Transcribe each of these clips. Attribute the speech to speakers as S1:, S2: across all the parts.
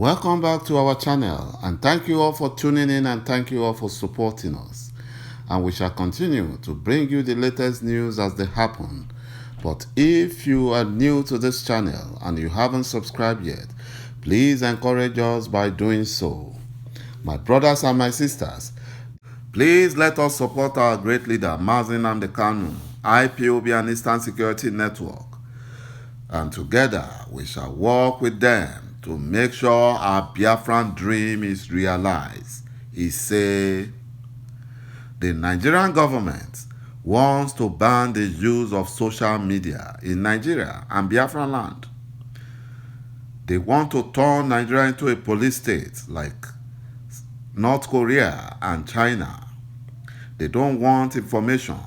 S1: Welcome back to our channel, and thank you all for tuning in and thank you all for supporting us. And we shall continue to bring you the latest news as they happen. But if you are new to this channel and you haven't subscribed yet, please encourage us by doing so. My brothers and my sisters, please let us support our great leader, Mazi Nnamdi Kanu, IPOB and Eastern Security Network. And together we shall work with them to make sure our Biafran dream is realized. He said, the Nigerian government wants to ban the use of social media in Nigeria and Biafran land. They want to turn Nigeria into a police state like North Korea and China. They don't want information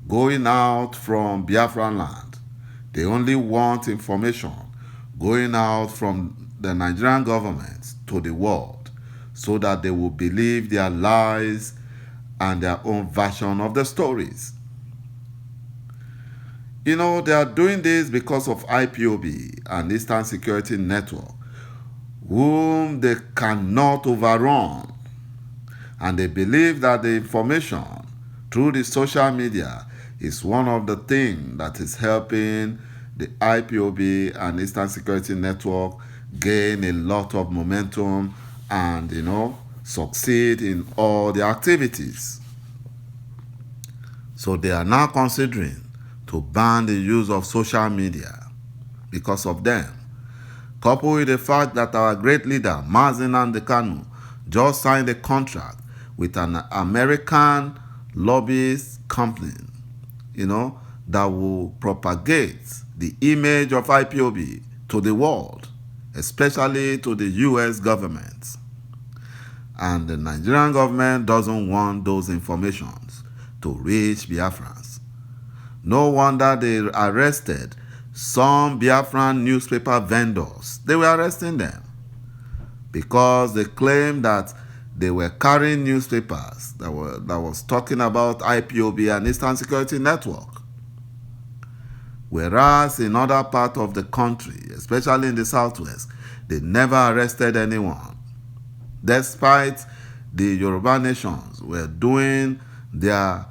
S1: going out from Biafran land. They only want information going out from the Nigerian government to the world so that they will believe their lies and their own version of the stories. You know, they are doing this because of IPOB and Eastern Security Network, whom they cannot overrun. And they believe that the information through the social media is one of the things that is helping the IPOB and Eastern Security Network gain a lot of momentum and, succeed in all their activities. So they are now considering to ban the use of social media because of them. Coupled with the fact that our great leader, Mazi Nnamdi Kanu, just signed a contract with an American lobbyist company, that will propagate the image of IPOB to the world, especially to the US government. And the Nigerian government doesn't want those informations to reach Biafrans. No wonder they arrested some Biafran newspaper vendors. They were arresting them because they claimed that they were carrying newspapers that was talking about IPOB and Eastern Security Network. Whereas in other parts of the country, especially in the Southwest, they never arrested anyone. Despite the Yoruba nations were doing their,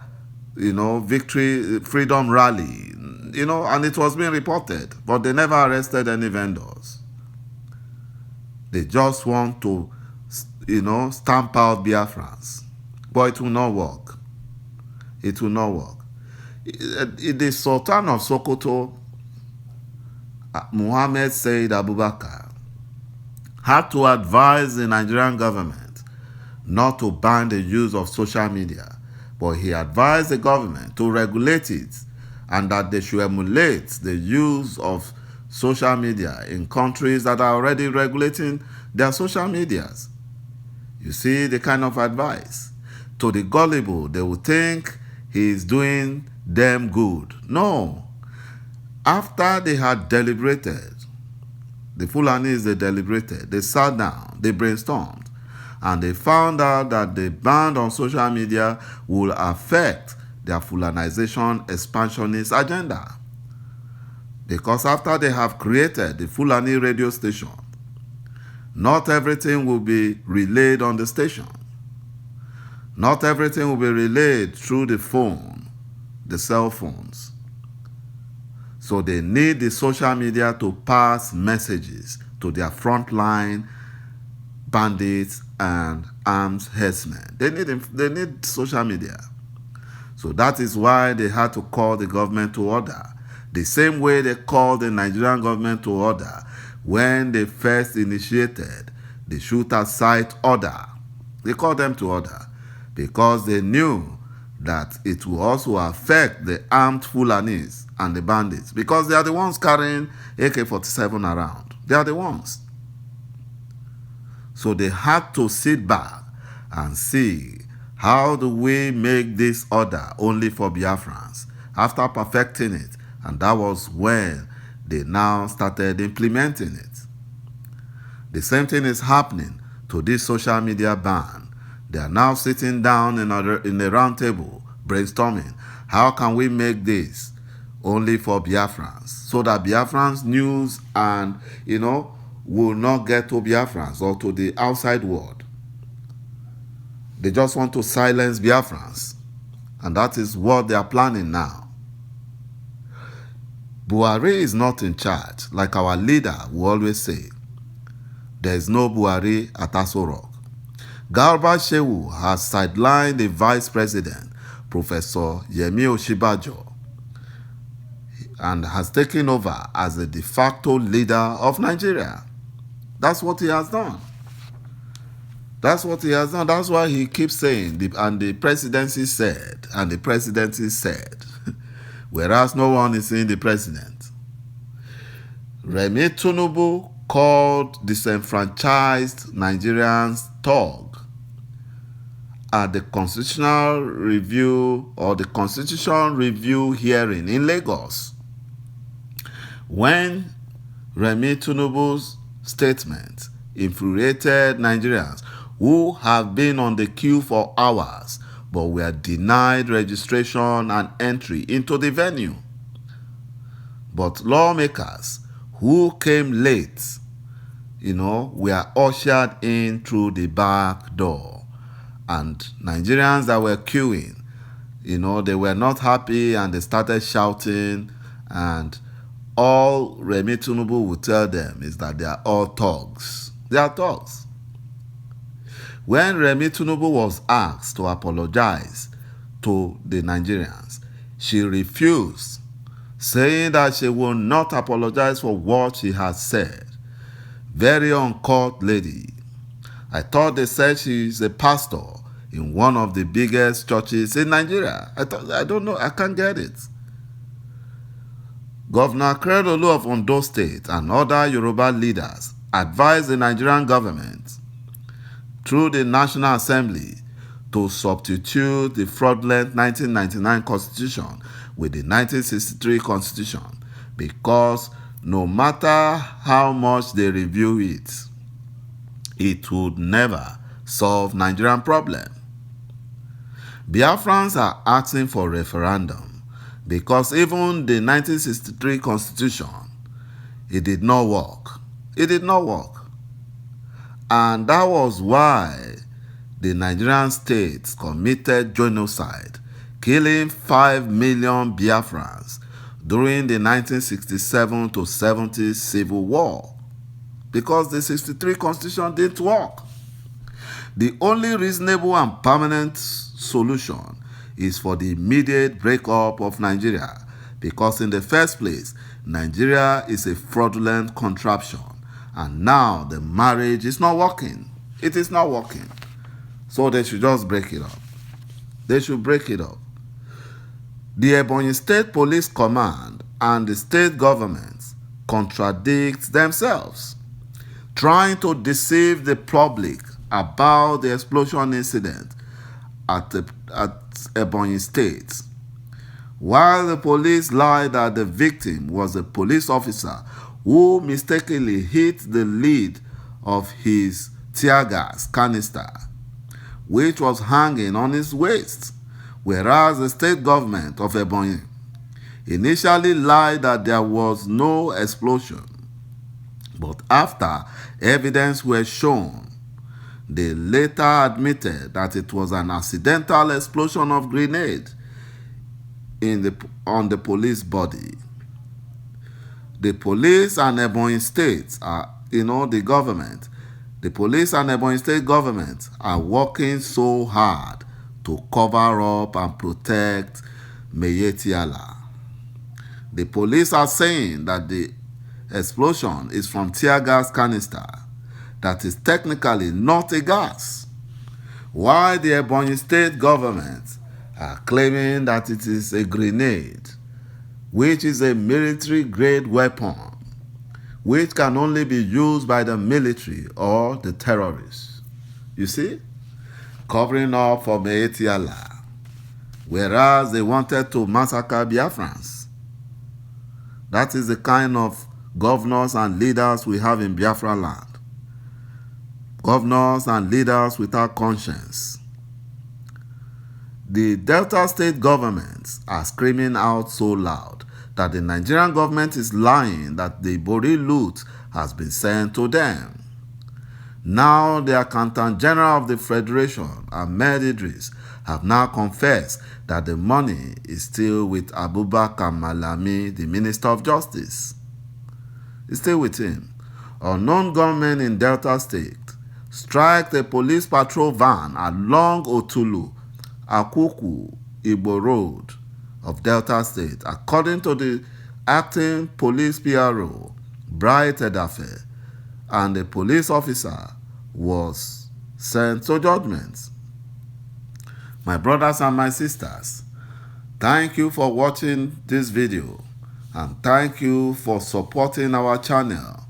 S1: victory, freedom rally, and it was being reported, but they never arrested any vendors. They just want to, stamp out Biafrans. But it will not work. It will not work. The Sultan of Sokoto, Muhammad Said Abubakar, had to advise the Nigerian government not to ban the use of social media, but he advised the government to regulate it and that they should emulate the use of social media in countries that are already regulating their social medias. You see the kind of advice. To the gullible, they will think he is doing them good. No. After they had deliberated, the Fulanis, they deliberated, they sat down, they brainstormed, and they found out that the ban on social media will affect their Fulanization expansionist agenda. Because after they have created the Fulani radio station, not everything will be relayed on the station. Not everything will be relayed through the phone, the cell phones. So they need the social media to pass messages to their frontline bandits and armed herdsmen. They need social media. So that is why they had to call the government to order. The same way they called the Nigerian government to order when they first initiated the shoot-at-sight order. They called them to order because they knew that it will also affect the armed Fulanis and the bandits because they are the ones carrying AK-47 around. They are the ones. So they had to sit back and see, how do we make this order only for Biafrans after perfecting it? And that was when they now started implementing it. The same thing is happening to this social media ban. They are now sitting down in a round table, brainstorming, how can we make this only for Biafrans, so that Biafrans news and, will not get to Biafrans or to the outside world. They just want to silence Biafrans. And that is what they are planning now. Buhari is not in charge, like our leader will always say. There is no Buhari at Aso Rock. Garba Shehu has sidelined the vice president, Professor ĺዀዀ and has taken over as the de facto leader of Nigeria. That's what he has done. That's what he has done. That's why he keeps saying, and the presidency said, and the presidency said, whereas no one is seeing the president. Remi Tinubu called disenfranchised Nigerians thug at the constitutional review or the constitution review hearing in Lagos. When Remi Tinubu's statement infuriated Nigerians who have been on the queue for hours but were denied registration and entry into the venue. But lawmakers who came late, were ushered in through the back door. And Nigerians that were queuing, they were not happy and they started shouting, and all Remi Tinubu would tell them is that they are all thugs. They are thugs. When Remi Tinubu was asked to apologize to the Nigerians, she refused, saying that she will not apologize for what she has said. Very uncouth lady. I thought they said she is a pastor in one of the biggest churches in Nigeria. I don't know. I can't get it. Governor Akeredolu of Ondo State and other Yoruba leaders advised the Nigerian government through the National Assembly to substitute the fraudulent 1999 Constitution with the 1963 Constitution because no matter how much they review it, it would never solve Nigerian problem. Biafrans are asking for referendum because even the 1963 Constitution, it did not work. It did not work. And that was why the Nigerian states committed genocide, killing 5 million Biafrans during the 1967 to 70 Civil War, because the 63 Constitution didn't work. The only reasonable and permanent solution is for the immediate breakup of Nigeria, because in the first place, Nigeria is a fraudulent contraption, and now the marriage is not working. It is not working. So they should just break it up. They should break it up. The Ebonyi State Police Command and the state governments contradict themselves, trying to deceive the public about the explosion incident at Ebonyi State. While the police lied that the victim was a police officer who mistakenly hit the lid of his tear gas canister, which was hanging on his waist, whereas the state government of Ebonyi initially lied that there was no explosion. But after evidence was shown, they later admitted that it was an accidental explosion of grenade on the police body. The police and Ebonyi State the police and Ebonyi State government are working so hard to cover up and protect ĺዀዀ. The police are saying that the explosion is from tear gas canister that is technically not a gas, while the Ebonyi State government are claiming that it is a grenade, which is a military-grade weapon, which can only be used by the military or the terrorists. You see? Covering up for ĺዀķiala, whereas they wanted to massacre Biafrans. That is the kind of governors and leaders we have in Biafra land. Governors and leaders without conscience. The Delta State governments are screaming out so loud that the Nigerian government is lying that the Bori loot has been sent to them. Now the Accountant General of the Federation, Ahmed Idris, have now confessed that the money is still with Abubakar Malami, the Minister of Justice. It's still with him. Unknown gunmen in Delta State strike a police patrol van along Otulu, Akuku, Igbo Road of Delta State, according to the acting police PRO, Bright Edafe, and the police officer was sent to judgment. My brothers and my sisters, thank you for watching this video and thank you for supporting our channel.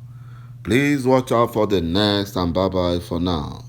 S1: Please watch out for the next, and bye-bye for now.